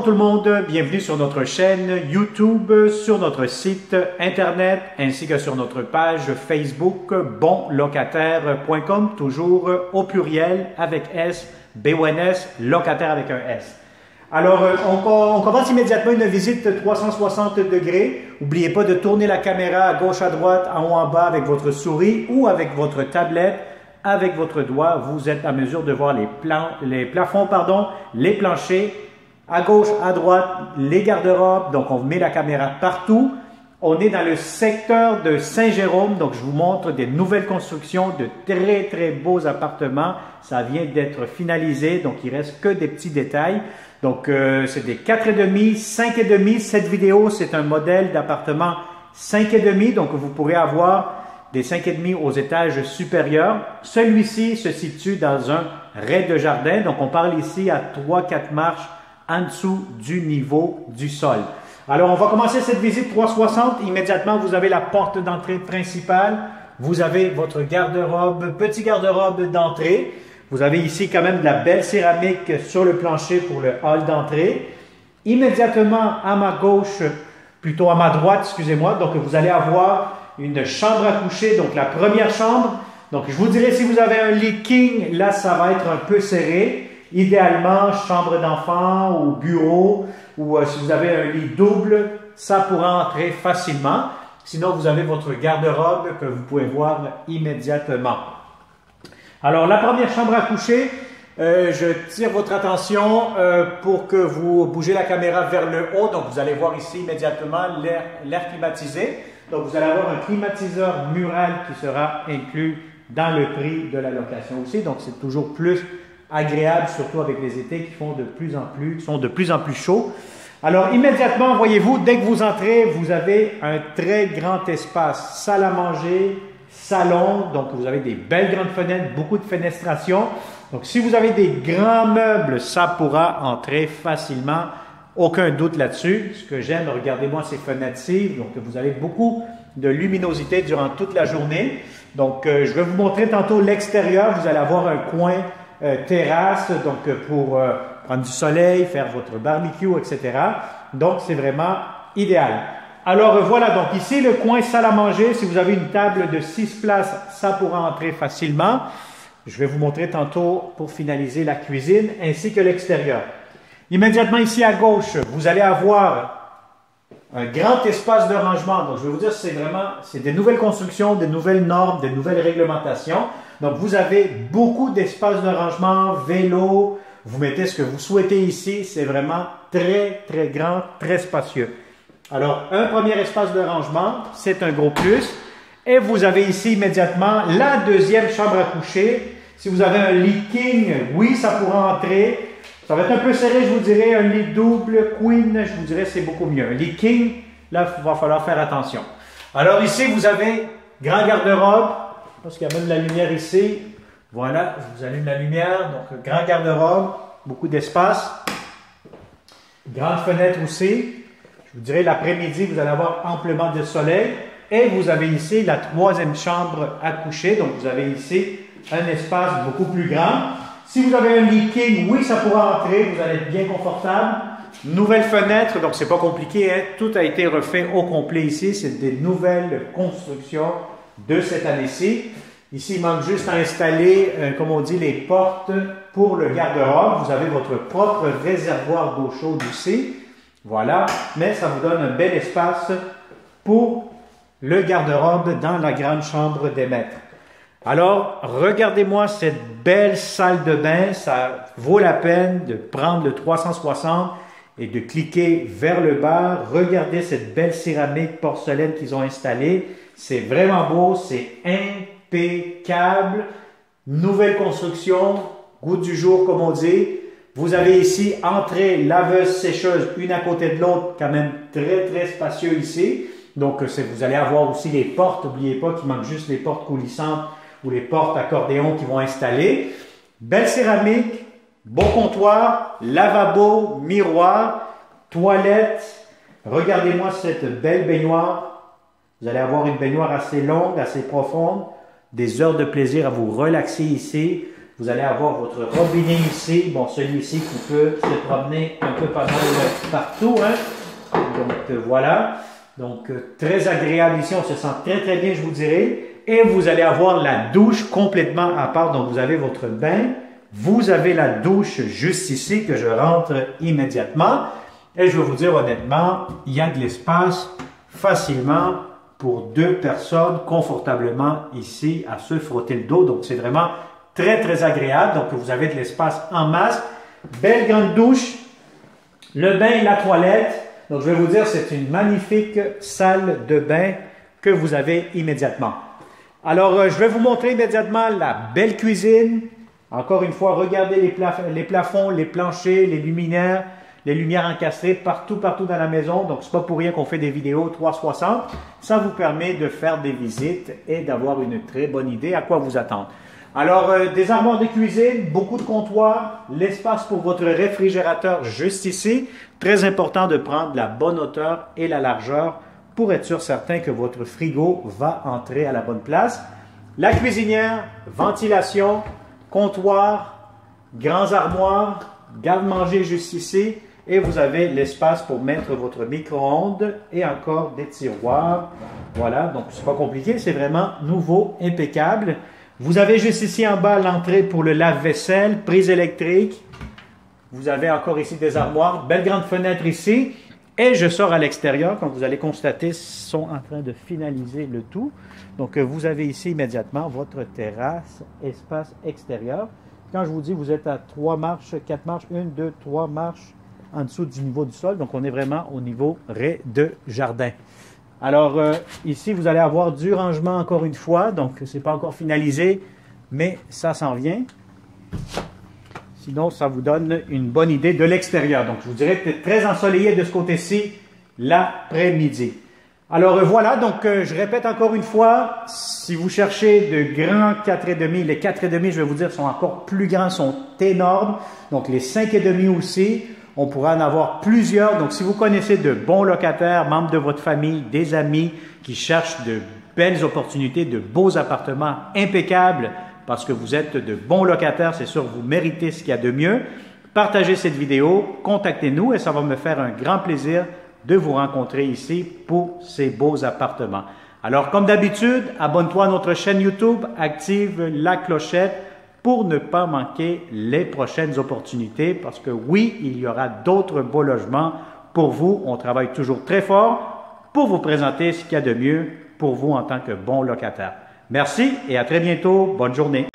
Bonjour tout le monde, bienvenue sur notre chaîne YouTube, sur notre site internet ainsi que sur notre page Facebook bonlocataire.com, toujours au pluriel avec S, BONS, locataire avec un S. Alors, on commence immédiatement une visite 360 degrés. N'oubliez pas de tourner la caméra à gauche, à droite, en haut, en bas avec votre souris ou avec votre tablette. Avec votre doigt, vous êtes à mesure de voir les plafonds, les planchers, à gauche, à droite, les garde-robes. Donc, on met la caméra partout. On est dans le secteur de Saint-Jérôme. Donc, je vous montre des nouvelles constructions de très, très beaux appartements. Ça vient d'être finalisé. Donc, il ne reste que des petits détails. Donc, c'est des 4,5, 5,5. Cette vidéo, c'est un modèle d'appartement 5,5. Donc, vous pourrez avoir des 5,5 aux étages supérieurs. Celui-ci se situe dans un rez-de-jardin. Donc, on parle ici à 3-4 marches en dessous du niveau du sol. Alors, on va commencer cette visite 360. Immédiatement, vous avez la porte d'entrée principale. Vous avez votre garde-robe, petit garde-robe d'entrée. Vous avez ici quand même de la belle céramique sur le plancher pour le hall d'entrée. Immédiatement à ma gauche, plutôt à ma droite, excusez-moi, donc vous allez avoir une chambre à coucher, donc la première chambre. Donc, je vous dirais, si vous avez un lit king, là, ça va être un peu serré. Idéalement, chambre d'enfant ou bureau, ou si vous avez un lit double, ça pourra entrer facilement. Sinon, vous avez votre garde-robe que vous pouvez voir immédiatement. Alors, la première chambre à coucher, je tire votre attention pour que vous bougez la caméra vers le haut. Donc, vous allez voir ici immédiatement l'air climatisé. Donc, vous allez avoir un climatiseur mural qui sera inclus dans le prix de la location aussi. Donc, c'est toujours plus agréable, surtout avec les étés qui sont de plus en plus chauds. Alors, immédiatement, voyez-vous, dès que vous entrez, vous avez un très grand espace. Salle à manger, salon. Donc, vous avez des belles grandes fenêtres, beaucoup de fenestration. Donc, si vous avez des grands meubles, ça pourra entrer facilement. Aucun doute là-dessus. Ce que j'aime, regardez-moi ces fenêtres-ci. Donc, vous avez beaucoup de luminosité durant toute la journée. Donc, je vais vous montrer tantôt l'extérieur. Vous allez avoir un coin terrasse, donc pour prendre du soleil, faire votre barbecue, etc. Donc, c'est vraiment idéal. Alors, voilà. Donc, ici, le coin salle à manger. Si vous avez une table de 6 places, ça pourra entrer facilement. Je vais vous montrer tantôt pour finaliser la cuisine ainsi que l'extérieur. Immédiatement ici à gauche, vous allez avoir un grand espace de rangement. Donc, je vais vous dire, c'est des nouvelles constructions, des nouvelles normes, des nouvelles réglementations. Donc, vous avez beaucoup d'espace de rangement, vélo. Vous mettez ce que vous souhaitez ici. C'est vraiment très, très grand, très spacieux. Alors, un premier espace de rangement, c'est un gros plus. Et vous avez ici immédiatement la deuxième chambre à coucher. Si vous avez un lit king, oui, ça pourra entrer. Ça va être un peu serré, je vous dirais. Un lit double, queen, je vous dirais c'est beaucoup mieux. Un lit king, là, il va falloir faire attention. Alors ici, vous avez grand garde-robe. Parce qu'il y a même de la lumière ici. Voilà, je vous allume la lumière. Donc, grand garde-robe, beaucoup d'espace. Grande fenêtre aussi. Je vous dirais, l'après-midi, vous allez avoir amplement de soleil. Et vous avez ici la troisième chambre à coucher. Donc, vous avez ici un espace beaucoup plus grand. Si vous avez un lit king, oui, ça pourra entrer. Vous allez être bien confortable. Nouvelle fenêtre, donc c'est pas compliqué. Hein? Tout a été refait au complet ici. C'est des nouvelles constructions de cette année-ci. Ici, il manque juste à installer, comme on dit, les portes pour le garde-robe. Vous avez votre propre réservoir d'eau chaude ici. Voilà. Mais ça vous donne un bel espace pour le garde-robe dans la grande chambre des maîtres. Alors, regardez-moi cette belle salle de bain. Ça vaut la peine de prendre le 360 et de cliquer vers le bas. Regardez cette belle céramique porcelaine qu'ils ont installée. C'est vraiment beau, c'est impeccable. Nouvelle construction, goût du jour comme on dit. Vous avez ici entrée, laveuse, sécheuse, une à côté de l'autre, quand même très très spacieux ici. Donc vous allez avoir aussi les portes, n'oubliez pas qu'il manque juste les portes coulissantes ou les portes accordéon qui vont installer. Belle céramique, beau comptoir, lavabo, miroir, toilette. Regardez-moi cette belle baignoire. Vous allez avoir une baignoire assez longue, assez profonde. Des heures de plaisir à vous relaxer ici. Vous allez avoir votre robinet ici. Bon, celui-ci qui peut se promener un peu pas mal partout. Hein? Donc, voilà. Donc, très agréable ici. On se sent très, très bien, je vous dirais. Et vous allez avoir la douche complètement à part. Donc, vous avez votre bain. Vous avez la douche juste ici que je rentre immédiatement. Et je vais vous dire honnêtement, il y a de l'espace facilement pour 2 personnes confortablement ici à se frotter le dos. Donc, c'est vraiment très, très agréable. Donc, vous avez de l'espace en masse. Belle grande douche. Le bain et la toilette. Donc, je vais vous dire, c'est une magnifique salle de bain que vous avez immédiatement. Alors, je vais vous montrer immédiatement la belle cuisine. Encore une fois, regardez les plafonds, les planchers, les luminaires encastrées partout dans la maison. Donc, c'est pas pour rien qu'on fait des vidéos 360. Ça vous permet de faire des visites et d'avoir une très bonne idée à quoi vous attendre. Alors, des armoires de cuisine, beaucoup de comptoirs, l'espace pour votre réfrigérateur juste ici. Très important de prendre la bonne hauteur et la largeur pour être sûr certain que votre frigo va entrer à la bonne place. La cuisinière, ventilation, comptoir, grands armoires, garde-manger juste ici. Et vous avez l'espace pour mettre votre micro-ondes et encore des tiroirs. Voilà, donc c'est pas compliqué, c'est vraiment nouveau, impeccable. Vous avez juste ici en bas l'entrée pour le lave-vaisselle, prise électrique. Vous avez encore ici des armoires, belle grande fenêtre ici. Et je sors à l'extérieur, comme vous allez constater, ils sont en train de finaliser le tout. Donc vous avez ici immédiatement votre terrasse, espace extérieur. Quand je vous dis, vous êtes à 3 marches, 4 marches, 1, 2, 3 marches en dessous du niveau du sol. Donc on est vraiment au niveau rez-de-jardin. Alors, ici, vous allez avoir du rangement encore une fois. Donc, ce n'est pas encore finalisé, mais ça s'en vient. Sinon, ça vous donne une bonne idée de l'extérieur. Donc, je vous dirais que c'est très ensoleillé de ce côté-ci l'après-midi. Alors, voilà. Donc, je répète encore une fois, si vous cherchez de grands 4,5, les 4,5, je vais vous dire, sont encore plus grands, sont énormes. Donc, les 5,5 aussi. On pourra en avoir plusieurs. Donc, si vous connaissez de bons locataires, membres de votre famille, des amis qui cherchent de belles opportunités, de beaux appartements impeccables parce que vous êtes de bons locataires, c'est sûr, vous méritez ce qu'il y a de mieux. Partagez cette vidéo, contactez-nous et ça va me faire un grand plaisir de vous rencontrer ici pour ces beaux appartements. Alors, comme d'habitude, abonne-toi à notre chaîne YouTube, active la clochette pour ne pas manquer les prochaines opportunités parce que oui, il y aura d'autres beaux logements pour vous. On travaille toujours très fort pour vous présenter ce qu'il y a de mieux pour vous en tant que bon locataire. Merci et à très bientôt. Bonne journée.